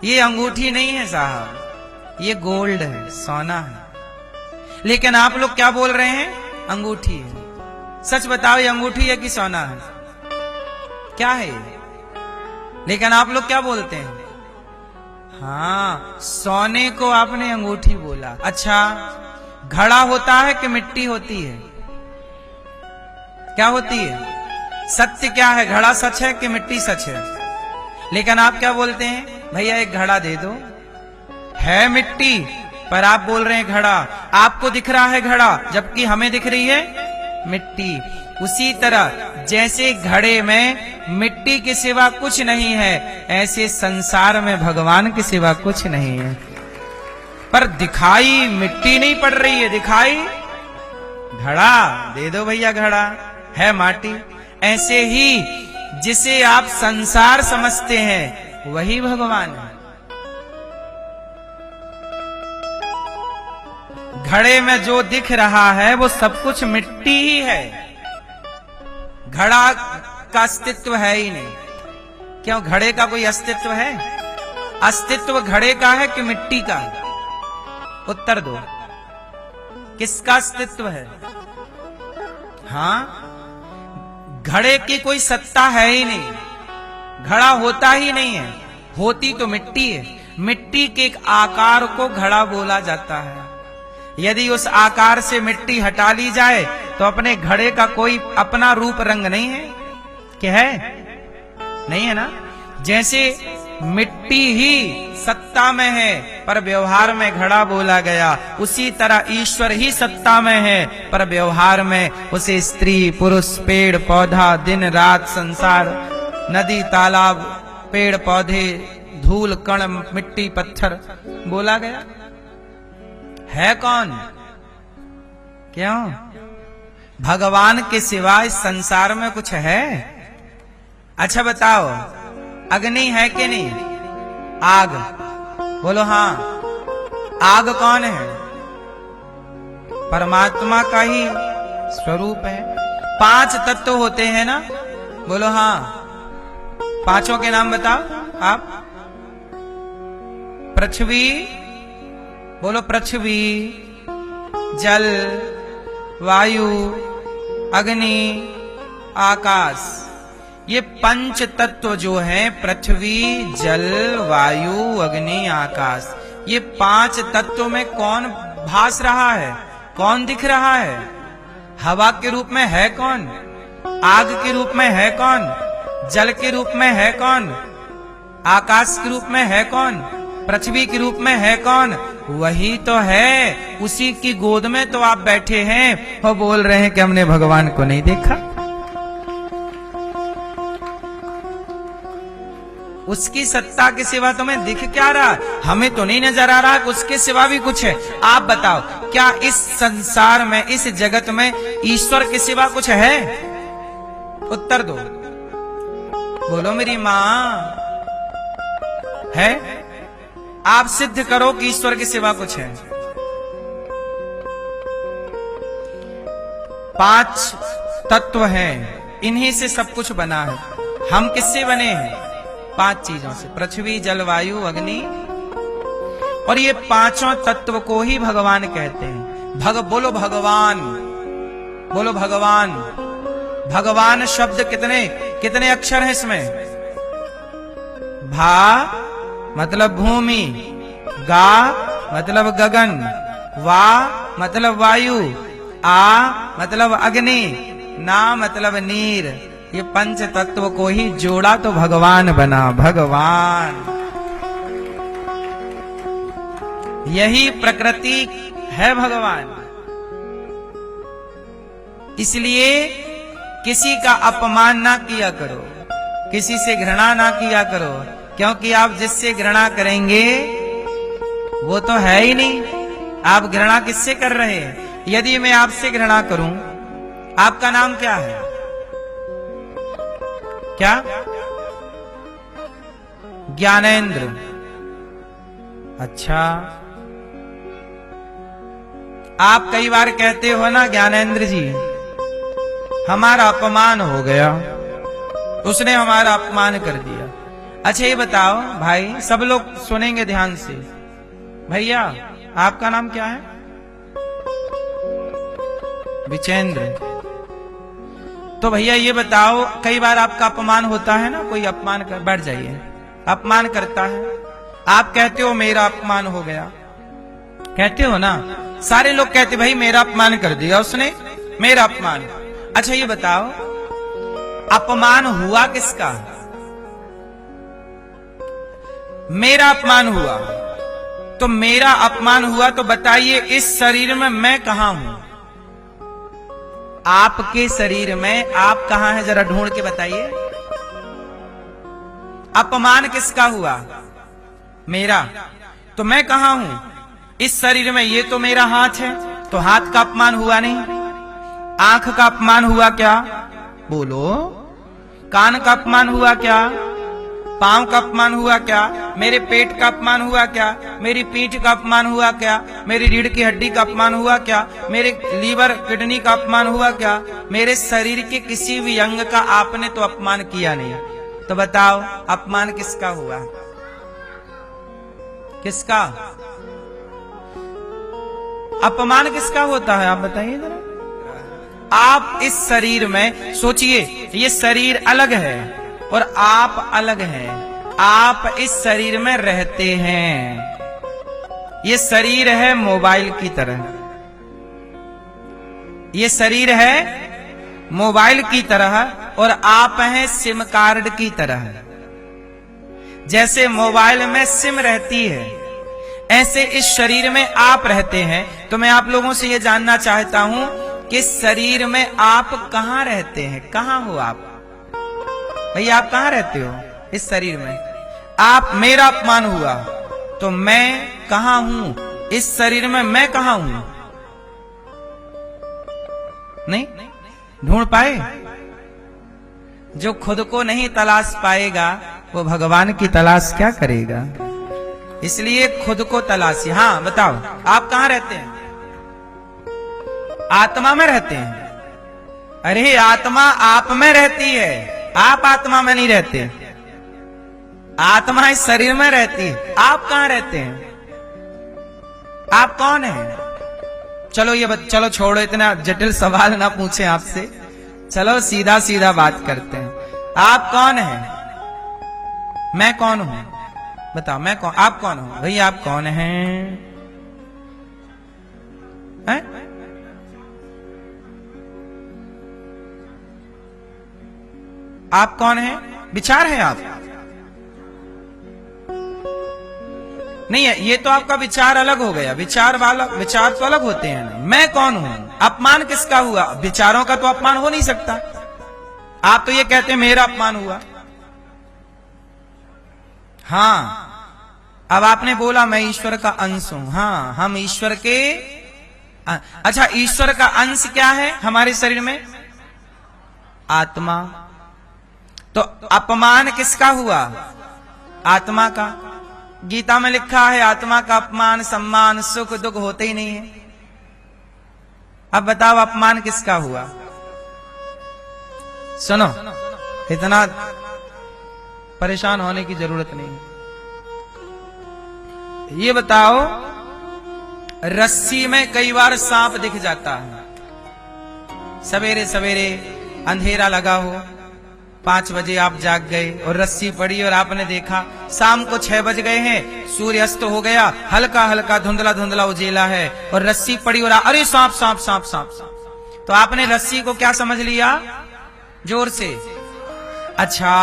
ये अंगूठी नहीं है साहब, ये गोल्ड है, सोना है। लेकिन आप लोग क्या बोल रहे हैं? अंगूठी है। सच बताओ, ये अंगूठी है कि सोना है? क्या है ये? लेकिन आप लोग क्या बोलते हैं? हाँ, सोने को आपने अंगूठी बोला। अच्छा, घड़ा होता है कि मिट्टी होती है? क्या होती है? सत्य क्या है? घड़ा सच है कि मिट्टी सच है? लेकिन आप क्या बोलते हैं? भैया एक घड़ा दे दो। है मिट्टी, पर आप बोल रहे हैं घड़ा। आपको दिख रहा है घड़ा, जबकि हमें दिख रही है मिट्टी। उसी तरह जैसे घड़े में मिट्टी के सिवा कुछ नहीं है, ऐसे संसार में भगवान के सिवा कुछ नहीं है। पर दिखाई मिट्टी नहीं पड़ रही है, दिखाई घड़ा। दे दो भैया घड़ा, है माटी। ऐसे ही जिसे आप संसार समझते हैं वही भगवान है। घड़े में जो दिख रहा है वो सब कुछ मिट्टी ही है, घड़ा का अस्तित्व है ही नहीं। क्यों, घड़े का कोई अस्तित्व है? अस्तित्व घड़े का है कि मिट्टी का? उत्तर दो, किसका अस्तित्व है? हाँ, घड़े की कोई सत्ता है ही नहीं, घड़ा होता ही नहीं है। होती तो मिट्टी है, मिट्टी के एक आकार को घड़ा बोला जाता है। यदि उस आकार से मिट्टी हटा ली जाए तो अपने घड़े का कोई अपना रूप रंग नहीं है, क्या है? नहीं है ना। जैसे मिट्टी ही सत्ता में है पर व्यवहार में घड़ा बोला गया, उसी तरह ईश्वर ही सत्ता में है पर व्यवहार में उसे स्त्री पुरुष पेड़ पौधा दिन रात संसार नदी तालाब पेड़ पौधे धूल कण मिट्टी पत्थर बोला गया। है कौन? क्यों? भगवान के सिवाय संसार में कुछ है? अच्छा बताओ, अग्नि है कि नहीं? आग, बोलो हाँ। आग कौन है? परमात्मा का ही स्वरूप है। 5 तत्व होते हैं ना, बोलो हाँ। पांचों के नाम बताओ आप। पृथ्वी, बोलो पृथ्वी, जल, वायु, अग्नि, आकाश। ये 5 तत्व जो हैं, पृथ्वी जल वायु अग्नि आकाश, ये 5 तत्वों में कौन भास रहा है? कौन दिख रहा है? हवा के रूप में है कौन? आग के रूप में है कौन? जल के रूप में है कौन? आकाश के रूप में है कौन? पृथ्वी के रूप में है कौन? वही तो है। उसी की गोद में तो आप बैठे हैं और बोल रहे हैं कि हमने भगवान को नहीं देखा। उसकी सत्ता के सिवा तुम्हें दिख क्या रहा? हमें तो नहीं नजर आ रहा कि उसके सिवा भी कुछ है। आप बताओ, क्या इस संसार में इस जगत में ईश्वर के सिवा कुछ है? उत्तर दो, बोलो मेरी मां। है? आप सिद्ध करो कि ईश्वर के सिवा कुछ है। 5 तत्व हैं, इन्हीं से सब कुछ बना है। हम किससे बने हैं? 5 चीजों से, पृथ्वी जल वायु अग्नि। और ये 5 तत्व को ही भगवान कहते हैं। बोलो भगवान, बोलो भगवान। भगवान शब्द कितने अक्षर हैं इसमें? भा मतलब भूमि, गा मतलब गगन, वा मतलब वायु, आ मतलब अग्नि, ना मतलब नीर। ये 5 तत्व को ही जोड़ा तो भगवान बना। भगवान, यही प्रकृति है भगवान। इसलिए किसी का अपमान ना किया करो, किसी से घृणा ना किया करो, क्योंकि आप जिससे घृणा करेंगे वो तो है ही नहीं। आप घृणा किससे कर रहे हैं? यदि मैं आपसे घृणा करूं, आपका नाम क्या है? क्या? ज्ञानेंद्र। अच्छा, आप कई बार कहते हो ना, ज्ञानेंद्र जी हमारा अपमान हो गया, उसने हमारा अपमान कर दिया। अच्छा ये बताओ भाई, सब लोग सुनेंगे ध्यान से। भैया आपका नाम क्या है? विचेंद्र। तो भैया ये बताओ, कई बार आपका अपमान होता है ना, कोई अपमान कर, बैठ जाइए, अपमान करता है, आप कहते हो मेरा अपमान हो गया, कहते हो ना, सारे लोग कहते भाई मेरा अपमान कर दिया उसने, मेरा अपमान। अच्छा ये बताओ, अपमान हुआ किसका? मेरा अपमान हुआ। तो मेरा अपमान हुआ तो बताइए इस शरीर में मैं कहां हूं? आपके शरीर में आप कहां हैं, जरा ढूंढ के बताइए। अपमान किसका हुआ? मेरा। तो मैं कहां हूं इस शरीर में? ये तो मेरा हाथ है, तो हाथ का अपमान हुआ नहीं। आंख का अपमान हुआ क्या? बोलो। कान का अपमान हुआ क्या? पांव का अपमान हुआ क्या? मेरे पेट का अपमान हुआ क्या? मेरी पीठ का अपमान हुआ क्या? मेरी रीढ़ की हड्डी का अपमान हुआ क्या? मेरे लीवर किडनी का अपमान हुआ क्या? मेरे शरीर के किसी भी अंग का आपने तो अपमान किया नहीं। तो बताओ अपमान किसका हुआ? किसका अपमान किसका होता है? आप बताइए जरा। आप इस शरीर में सोचिए, ये शरीर अलग है और आप अलग हैं। आप इस शरीर में रहते हैं। ये शरीर है मोबाइल की तरह, ये शरीर है मोबाइल की तरह, और आप हैं सिम कार्ड की तरह। जैसे मोबाइल में सिम रहती है, ऐसे इस शरीर में आप रहते हैं। तो मैं आप लोगों से ये जानना चाहता हूं कि शरीर में आप कहां रहते हैं? कहां हो आप? भैया आप कहां रहते हो इस शरीर में? आप, मेरा अपमान हुआ तो मैं कहां हूं इस शरीर में? मैं कहां हूं? नहीं ढूंढ पाए? जो खुद को नहीं तलाश पाएगा वो भगवान की तलाश क्या करेगा? इसलिए खुद को तलाशी। हाँ बताओ, आप कहां रहते हैं? आत्मा में रहते हैं। अरे आत्मा आप में रहती है, आप आत्मा में नहीं रहते। आत्मा इस शरीर में रहती है। आप कहां रहते हैं? आप कौन हैं? चलो ये चलो छोड़ो, इतना जटिल सवाल ना पूछें आपसे, चलो सीधा सीधा बात करते हैं। आप कौन हैं? मैं कौन हूं? बताओ मैं कौन? आप कौन हो? भैया आप कौन हैं? है? आप कौन हैं? विचार है आप? नहीं है, ये तो आपका विचार अलग हो गया। विचार वाला, विचार तो अलग होते हैं ना। मैं कौन हूं? अपमान किसका हुआ? विचारों का तो अपमान हो नहीं सकता। आप तो ये कहते हैं मेरा अपमान हुआ। हाँ, अब आपने बोला मैं ईश्वर का अंश हूं। हाँ, हम ईश्वर के। अच्छा, ईश्वर का अंश क्या है हमारे शरीर में? आत्मा। तो अपमान किसका हुआ? आत्मा का। गीता में लिखा है आत्मा का अपमान, सम्मान, सुख दुख होते ही नहीं है। अब बताओ अपमान किसका हुआ? सुनो, इतना परेशान होने की जरूरत नहीं। ये बताओ, रस्सी में कई बार सांप दिख जाता है। सवेरे सवेरे अंधेरा लगा हो, 5 बजे आप जाग गए और रस्सी पड़ी और आपने देखा शाम को 6 बज गए हैं, सूर्य अस्त हो गया, हल्का हल्का धुंधला धुंधला उजेला है और रस्सी पड़ी और अरे सांप सांप सांप सांप सांप। तो आपने रस्सी को क्या समझ लिया? जोर से। अच्छा,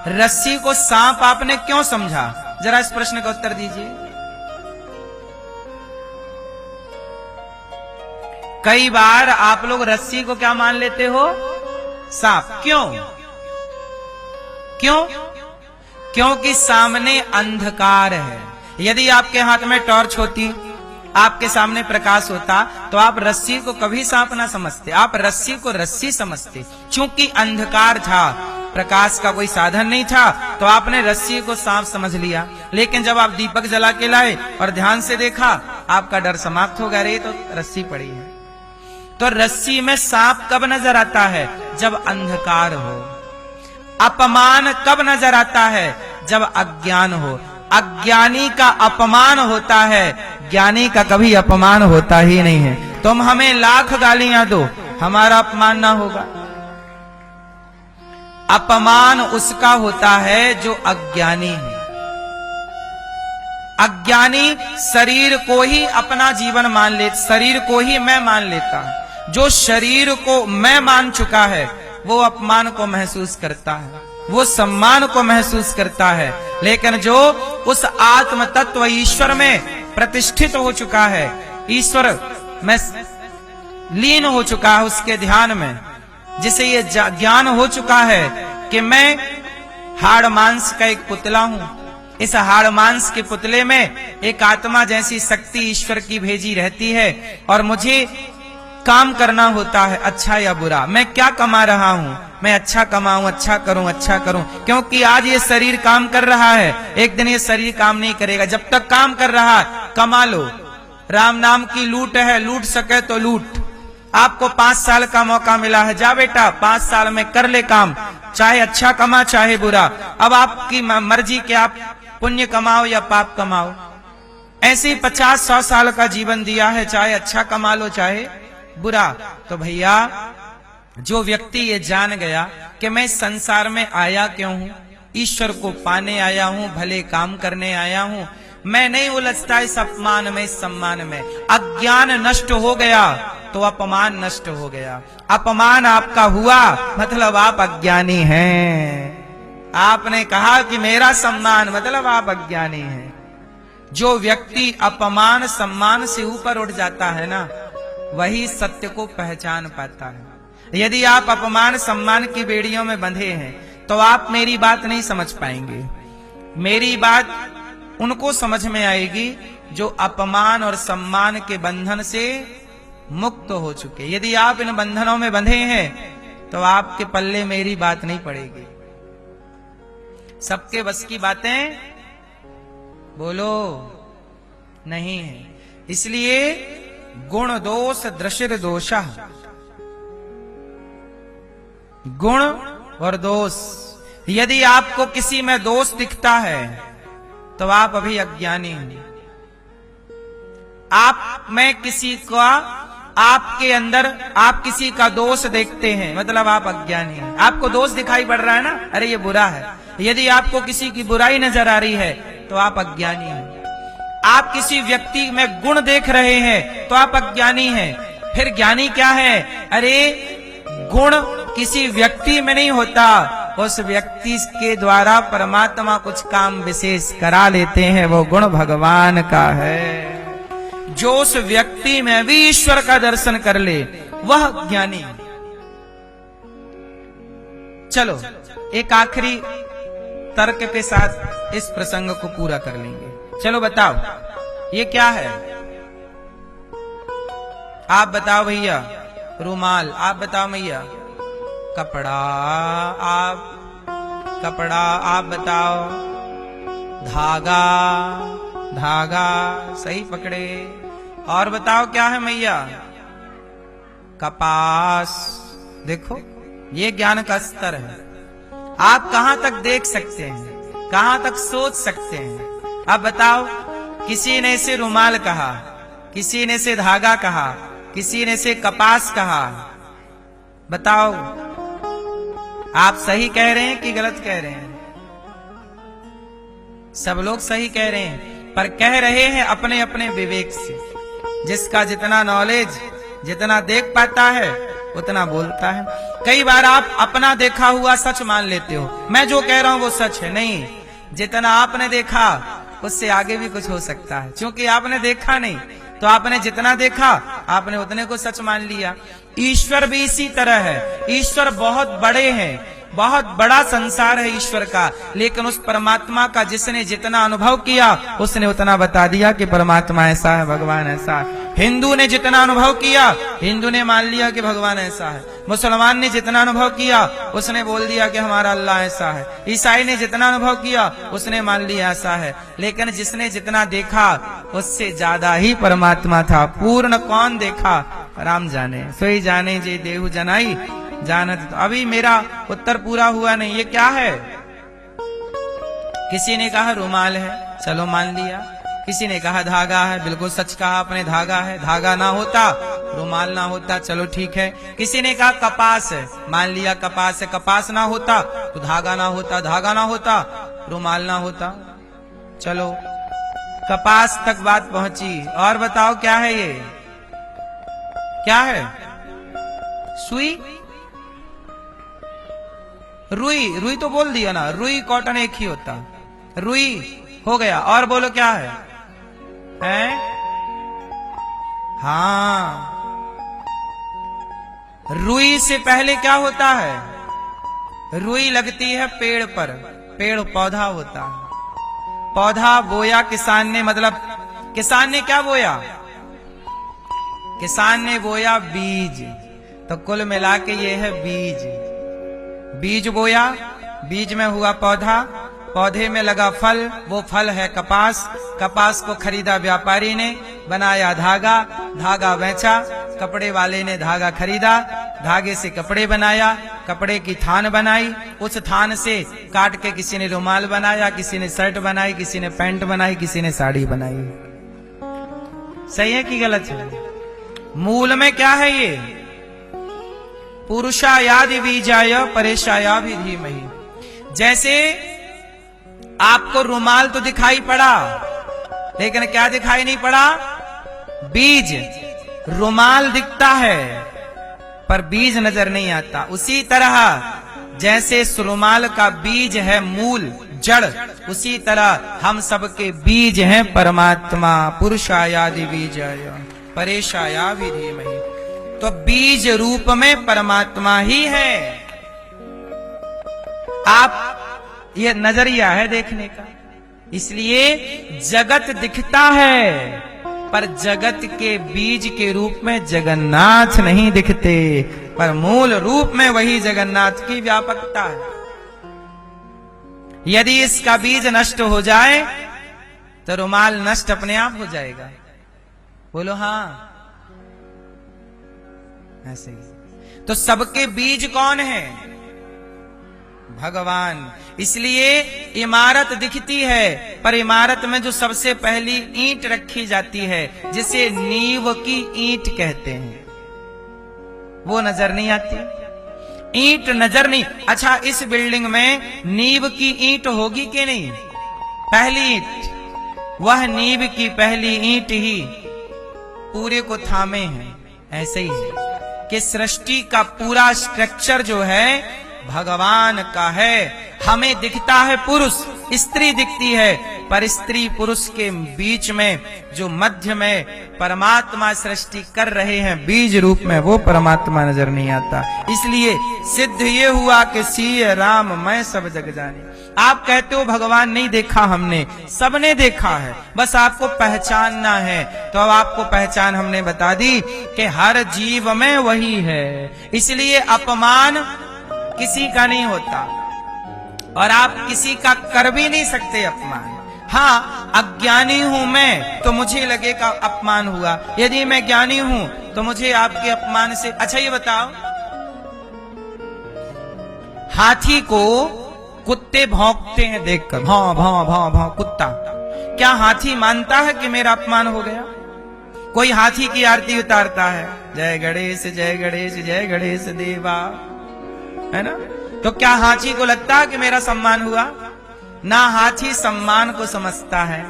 रस्सी को सांप आपने क्यों समझा? जरा इस प्रश्न का उत्तर दीजिए। कई बार आप लोग रस्सी को क्या मान लेते हो? सांप। क्यों? क्यों? क्योंकि सामने अंधकार है। यदि आपके हाथ में टॉर्च होती, आपके सामने प्रकाश होता, तो आप रस्सी को कभी सांप ना समझते, आप रस्सी को रस्सी समझते। चूंकि अंधकार था, प्रकाश का कोई साधन नहीं था, तो आपने रस्सी को सांप समझ लिया। लेकिन जब आप दीपक जला के लाए और ध्यान से देखा, आपका डर समाप्त हो गया, रे तो रस्सी पड़ी है। तो रस्सी में सांप कब नजर आता है? जब अंधकार हो। अपमान कब नजर आता है? जब अज्ञान हो। अज्ञानी का अपमान होता है, ज्ञानी का कभी अपमान होता ही नहीं है। तुम हमें लाख गालियां दो, हमारा अपमान ना होगा। अपमान उसका होता है जो अज्ञानी है। अज्ञानी शरीर को ही अपना जीवन मान ले, शरीर को ही मैं मान लेता है। जो शरीर को मैं मान चुका है वो अपमान को महसूस करता है, वो सम्मान को महसूस करता है। लेकिन जो उस आत्म तत्व ईश्वर में प्रतिष्ठित हो चुका है, ईश्वर में लीन हो चुका है, उसके ध्यान में, जिसे ये ज्ञान हो चुका है कि मैं हाड़ मांस का एक पुतला हूं, इस हाड़ मांस के पुतले में एक आत्मा जैसी शक्ति ईश्वर की भेजी रहती है और मुझे काम करना होता है, अच्छा या बुरा। मैं क्या कमा रहा हूं? मैं अच्छा कमाऊं, अच्छा करूं, क्योंकि आज ये शरीर काम कर रहा है, एक दिन ये शरीर काम नहीं करेगा। जब तक काम कर रहा है कमा लो। राम नाम की लूट है, लूट सके तो लूट। आपको 5 साल का मौका मिला है, जा बेटा 5 साल में कर ले काम, चाहे अच्छा कमा चाहे बुरा। अब आपकी मर्जी कि आप पुण्य कमाओ या पाप कमाओ। ऐसे ही 50-100 साल का जीवन दिया है, चाहे अच्छा कमा लो चाहे बुरा। तो भैया जो व्यक्ति ये जान गया कि मैं संसार में आया क्यों हूं, ईश्वर को पाने आया हूं, भले काम करने आया हूं, मैं नहीं उलझता इस अपमान में, इस सम्मान में। अज्ञान नष्ट हो गया तो अपमान नष्ट हो गया। अपमान आपका हुआ मतलब आप अज्ञानी हैं। आपने कहा कि मेरा सम्मान, मतलब आप अज्ञानी हैं। जो व्यक्ति अपमान सम्मान से ऊपर उठ जाता है ना, वही सत्य को पहचान पाता है। यदि आप अपमान सम्मान की बेड़ियों में बंधे हैं तो आप मेरी बात नहीं समझ पाएंगे। मेरी बात उनको समझ में आएगी जो अपमान और सम्मान के बंधन से मुक्त हो चुके। यदि आप इन बंधनों में बंधे हैं तो आपके पल्ले मेरी बात नहीं पड़ेगी। सबके बस की बातें बोलो नहीं है। इसलिए गुण दोष दृशिर दोषः, गुण और दोष। यदि आपको किसी में दोष दिखता है तो आप अभी अज्ञानी हैं। आप में किसी का, आपके अंदर आप किसी का दोष देखते हैं मतलब आप अज्ञानी हैं। आपको दोष दिखाई पड़ रहा है ना, अरे ये बुरा है। यदि आपको किसी की बुराई नजर आ रही है तो आप अज्ञानी हैं। आप किसी व्यक्ति में गुण देख रहे हैं तो आप अज्ञानी हैं। फिर ज्ञानी क्या है? अरे गुण किसी व्यक्ति में नहीं होता, उस व्यक्ति के द्वारा परमात्मा कुछ काम विशेष करा लेते हैं, वो गुण भगवान का है। जो उस व्यक्ति में भी ईश्वर का दर्शन कर ले वह ज्ञानी। चलो एक आखिरी तर्क के साथ इस प्रसंग को पूरा कर लेंगे। चलो बताओ ये क्या है? आप बताओ भैया। रुमाल, आप बताओ भैया। कपड़ा, आप बताओ। धागा, धागा सही पकड़े। और बताओ क्या है मैया? कपास। देखो ये ज्ञान का स्तर है। आप कहां तक देख सकते हैं, कहां तक सोच सकते हैं? अब बताओ, किसी ने इसे रुमाल कहा, किसी ने इसे धागा कहा, किसी ने इसे कपास कहा। बताओ आप सही कह रहे हैं कि गलत कह रहे हैं? सब लोग सही कह रहे हैं, पर कह रहे हैं अपने अपने विवेक से। जिसका जितना नॉलेज, जितना देख पाता है उतना बोलता है। कई बार आप अपना देखा हुआ सच मान लेते हो, मैं जो कह रहा हूं वो सच है। नहीं, जितना आपने देखा उससे आगे भी कुछ हो सकता है, क्योंकि आपने देखा नहीं तो आपने जितना देखा आपने उतने को सच मान लिया। ईश्वर भी इसी तरह है। ईश्वर बहुत बड़े हैं, बहुत बड़ा संसार है ईश्वर का, लेकिन उस परमात्मा का जिसने जितना अनुभव किया उसने उतना बता दिया कि परमात्मा ऐसा है, भगवान ऐसा है। हिंदू ने जितना अनुभव किया, हिंदू ने मान लिया कि भगवान ऐसा है। मुसलमान ने जितना अनुभव किया उसने बोल दिया कि हमारा अल्लाह ऐसा है। ईसाई ने जितना अनुभव किया उसने मान लिया ऐसा है। लेकिन जिसने जितना देखा उससे ज्यादा ही परमात्मा था। पूर्ण कौन देखा? राम जाने, सोई जाने जे देहु जनाई, जाना तो अभी मेरा उत्तर पूरा हुआ नहीं, ये क्या है? किसी ने कहा रुमाल है, चलो मान लिया। किसी ने कहा धागा है, बिल्कुल सच कहा आपने, धागा है। धागा ना होता रुमाल ना होता, चलो ठीक है। किसी ने कहा कपास है, मान लिया कपास है। कपास ना होता तो धागा ना होता, धागा ना होता रुमाल ना होता। चलो कपास तक बात पहुंची, और बताओ क्या है ये? क्या है? सुई? रुई? रुई तो बोल दिया ना, रुई कॉटन एक ही होता, रुई हो गया। और बोलो क्या है? हैं? हाँ, रुई से पहले क्या होता है? रुई लगती है पेड़ पर, पेड़ पौधा होता है। पौधा बोया किसान ने, मतलब किसान ने क्या बोया? किसान ने बोया बीज। तो कुल मिला के ये है बीज। बीज बोया, बीज में हुआ पौधा, पौधे में लगा फल, वो फल है कपास। कपास को खरीदा व्यापारी ने, बनाया धागा, धागा बेचा। कपड़े वाले ने धागा खरीदा, धागे से कपड़े बनाया, कपड़े की थान बनाई, उस थान से काट के किसी ने रुमाल बनाया, किसी ने शर्ट बनाई, किसी ने पैंट बनाई, किसी ने साड़ी बनाई। सही है कि गलत है? मूल में क्या है ये? पुरुषायादि बीजाय परेशायाभि धीमहि। जैसे आपको रुमाल तो दिखाई पड़ा, लेकिन क्या दिखाई नहीं पड़ा? बीज। रुमाल दिखता है पर बीज नजर नहीं आता। उसी तरह जैसे इस रुमाल का बीज है मूल, जड़, उसी तरह हम सबके बीज हैं परमात्मा। पुरुषायादि बीजाय परेशायाभि धीमहि। तो बीज रूप में परमात्मा ही है। आप, ये नजरिया है देखने का, इसलिए जगत दिखता है पर जगत के बीज के रूप में जगन्नाथ नहीं दिखते, पर मूल रूप में वही जगन्नाथ की व्यापकता है। यदि इसका बीज नष्ट हो जाए तो रुमाल नष्ट अपने आप हो जाएगा। बोलो हाँ, ऐसे ही। तो सबके बीज कौन है? भगवान। इसलिए इमारत दिखती है पर इमारत में जो सबसे पहली ईंट रखी जाती है, जिसे नींव की ईंट कहते हैं, वो नजर नहीं आती। ईंट नजर नहीं। अच्छा, इस बिल्डिंग में नींव की ईंट होगी कि नहीं? पहली ईंट, वह नींव की पहली ईंट ही पूरे को थामे है। ऐसे ही है कि सृष्टि का पूरा स्ट्रक्चर जो है भगवान का है। हमें दिखता है पुरुष, स्त्री दिखती है, पर स्त्री पुरुष के बीच में जो मध्य में परमात्मा सृष्टि कर रहे हैं बीज रूप में, वो परमात्मा नजर नहीं आता। इसलिए सिद्ध ये हुआ कि सीय राम मैं सब जग जाने। आप कहते हो भगवान नहीं देखा हमने, सबने देखा है, बस आपको पहचानना है। तो अब आपको पहचान हमने बता दी कि हर जीव में वही है। इसलिए अपमान किसी का नहीं होता और आप किसी का कर भी नहीं सकते अपमान। हाँ, अज्ञानी हूं मैं तो मुझे लगेगा अपमान हुआ, यदि मैं ज्ञानी हूं तो मुझे आपके अपमान से। अच्छा ये बताओ, हाथी को कुत्ते भौंकते हैं देखकर, भौं भौं भौं भौं कुत्ता, क्या हाथी मानता है कि मेरा अपमान हो गया? कोई हाथी की आरती उतारता है, जय गणेश जय गणेश जय गणेश देवा, है ना? तो क्या हाथी को लगता है कि मेरा सम्मान हुआ? ना हाथी सम्मान को समझता है,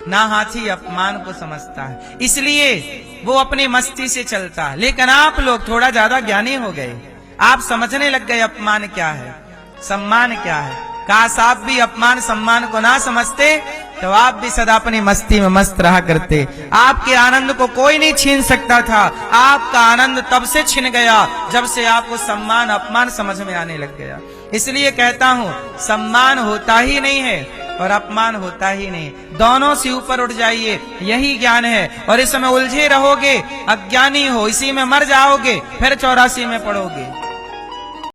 ना हाथी अपमान को समझता है, इसलिए वो अपनी मस्ती से चलता है। लेकिन आप लोग थोड़ा ज्यादा ज्ञानी हो गए, आप समझने लग गए अपमान क्या है, सम्मान क्या है। काश आप भी अपमान सम्मान को ना समझते तो आप भी सदा अपनी मस्ती में मस्त रहा करते। आपके आनंद को कोई नहीं छीन सकता था। आपका आनंद तब से छिन गया जब से आपको सम्मान अपमान समझ में आने लग गया। इसलिए कहता हूं, सम्मान होता ही नहीं है और अपमान होता ही नहीं, दोनों से ऊपर उठ जाइए, यही ज्ञान है। और इस समय उलझे रहोगे, अज्ञानी हो, इसी में मर जाओगे, फिर 84 में पड़ोगे।